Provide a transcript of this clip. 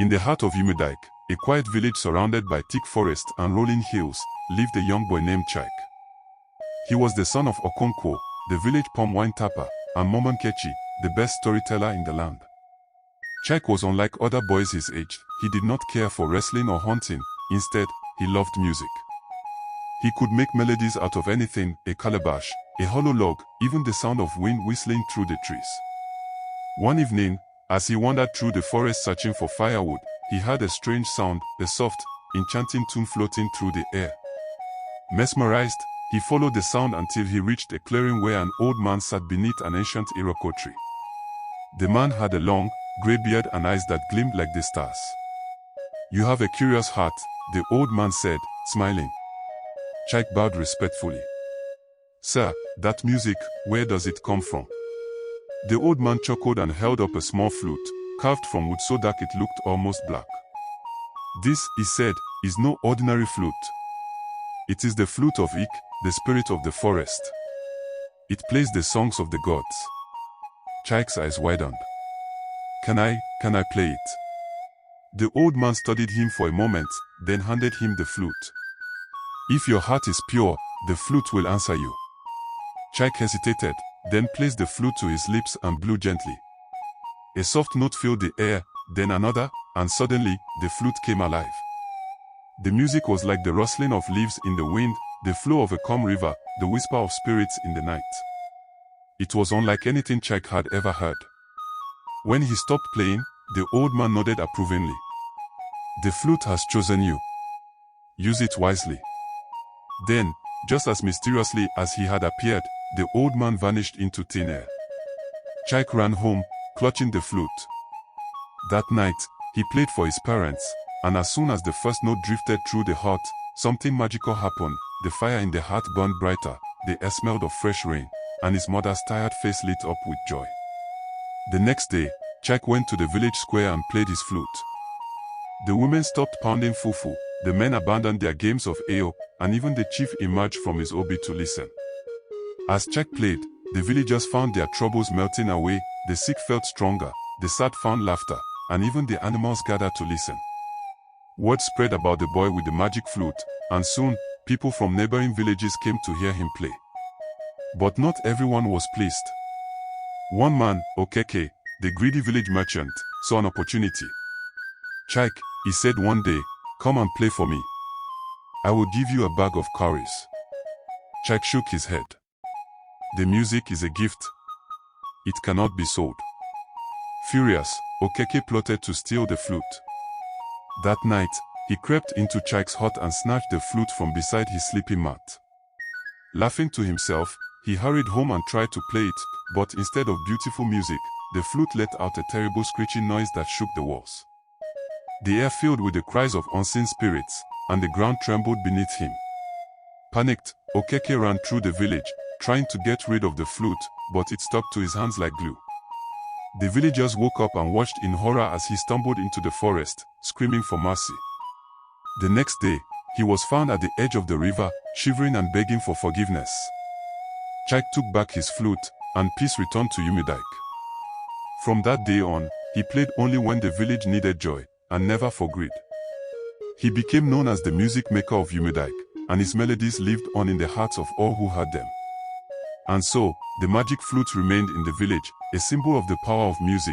In the heart of Umudike, a quiet village surrounded by thick forest and rolling hills, lived a young boy named Chike. He was the son of Okeke, the village palm wine tapper, and Okeke, the best storyteller in the land. Chike was unlike other boys his age. He did not care for wrestling or hunting. Instead, he loved music. He could make melodies out of anything: a calabash, a hollow log, even the sound of wind whistling through the trees. One evening, as he wandered through the forest searching for firewood, he heard a strange sound, a soft, enchanting tune floating through the air. Mesmerized, he followed the sound until he reached a clearing where an old man sat beneath an ancient Iroko tree. The man had a long, grey beard and eyes that gleamed like the stars. "You have a curious heart," the old man said, smiling. Chike bowed respectfully. "Sir, that music, where does it come from?" The old man chuckled and held up a small flute, carved from wood so dark it looked almost black. "This," he said, "is no ordinary flute. It is the flute of Ik, the spirit of the forest. It plays the songs of the gods." Chike's eyes widened. Can I play it?" The old man studied him for a moment, then handed him the flute. "If your heart is pure, the flute will answer you." Chike hesitated, then placed the flute to his lips and blew gently. A soft note filled the air, then another, and suddenly, the flute came alive. The music was like the rustling of leaves in the wind, the flow of a calm river, the whisper of spirits in the night. It was unlike anything Chike had ever heard. When he stopped playing, the old man nodded approvingly. "The flute has chosen you. Use it wisely." Then, just as mysteriously as he had appeared, the old man vanished into thin air. Chike ran home, clutching the flute. That night, he played for his parents, and as soon as the first note drifted through the heart, something magical happened. The fire in the heart burned brighter, the air smelled of fresh rain, and his mother's tired face lit up with joy. The next day, Chike went to the village square and played his flute. The women stopped pounding fufu, the men abandoned their games of Ayo, and even the chief emerged from his obi to listen. As Chike played, the villagers found their troubles melting away, the sick felt stronger, the sad found laughter, and even the animals gathered to listen. Word spread about the boy with the magic flute, and soon, people from neighboring villages came to hear him play. But not everyone was pleased. One man, Okeke, the greedy village merchant, saw an opportunity. "Chike," he said one day, "come and play for me. I will give you a bag of cowries." Chike shook his head. "The music is a gift. It cannot be sold." Furious, Okeke plotted to steal the flute. That night, he crept into Chike's hut and snatched the flute from beside his sleeping mat. Laughing to himself, he hurried home and tried to play it, but instead of beautiful music, the flute let out a terrible screeching noise that shook the walls. The air filled with the cries of unseen spirits, and the ground trembled beneath him. Panicked, Okeke ran through the village, trying to get rid of the flute, but it stuck to his hands like glue. The villagers woke up and watched in horror as he stumbled into the forest, screaming for mercy. The next day, he was found at the edge of the river, shivering and begging for forgiveness. Chike took back his flute, and peace returned to Umudike. From that day on, he played only when the village needed joy, and never for greed. He became known as the music maker of Umudike, and his melodies lived on in the hearts of all who heard them. And so, the magic flute remained in the village, a symbol of the power of music,